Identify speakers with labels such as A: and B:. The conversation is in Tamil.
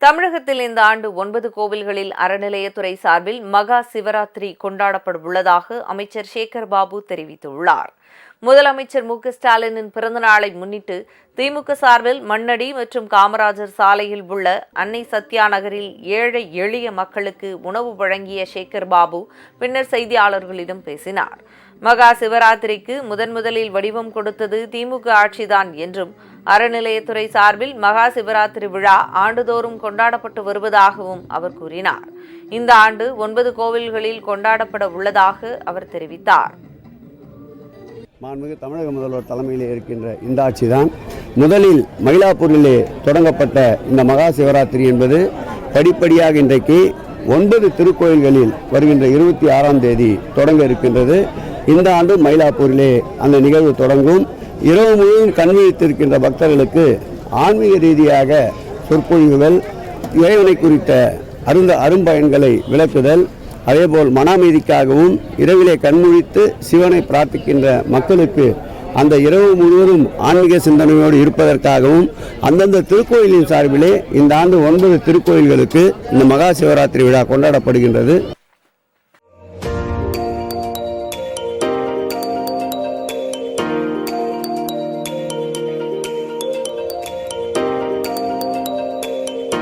A: தமிழகத்தில் இந்த ஆண்டு 9 கோவில்களில் அறநிலையத்துறை சார்பில் மகா சிவராத்திரி கொண்டாடப்பட உள்ளதாக அமைச்சர் சேகர் பாபு தெரிவித்துள்ளார். முதலமைச்சர் மு.க.ஸ்டாலினின் பிறந்தநாளை முன்னிட்டு திமுக சார்பில் மண்ணடி மற்றும் காமராஜர் சாலையில் உள்ள அன்னை சத்யா நகரில் ஏழை எளிய மக்களுக்கு உணவு வழங்கிய சேகர் பாபு பின்னர் செய்தியாளர்களிடம் பேசினார். மகா சிவராத்திரிக்கு முதலில் வடிவம் கொடுத்தது திமுக ஆட்சிதான் என்றும், அறநிலையத்துறை சார்பில் மகா சிவராத்திரி விழா ஆண்டுதோறும் கொண்டாடப்பட்டு வருவதாகவும் அவர் கூறினார். இந்த ஆண்டு 9 கோவில்களில் கொண்டாடப்பட உள்ளதாக அவர் தெரிவித்தார்.
B: மாண்புமிகு தமிழக முதல்வர் தலைமையிலே இருக்கின்ற இந்த ஆட்சிதான் முதலில் மயிலாப்பூரிலே தொடங்கப்பட்ட இந்த மகா சிவராத்திரி என்பது படிப்படியாக இன்றைக்கு 9 திருக்கோயில்களில் வருகின்ற 26ஆம் தேதி தொடங்க இருக்கின்றது. இந்த ஆண்டு மயிலாப்பூரிலே அந்த நிகழ்வு தொடங்கும். இரவு முழுவதும் கண்விழித்திருக்கின்ற பக்தர்களுக்கு ஆன்மீக ரீதியாக சொற்பொழிவுகள், இறைவனை குறித்த அரும்பயன்களை விளக்குதல், அதேபோல் மன அமைதிக்காகவும் இரவிலே கண்முழித்து சிவனை பிரார்த்திக்கின்ற மக்களுக்கு அந்த இரவு முழுவதும் ஆன்மீக சிந்தனையோடு இருப்பதற்காகவும் அந்தந்த திருக்கோயிலின் சார்பிலே இந்த ஆண்டு 9 திருக்கோயில்களுக்கு இந்த மகா சிவராத்திரி விழா கொண்டாடப்படுகின்றது.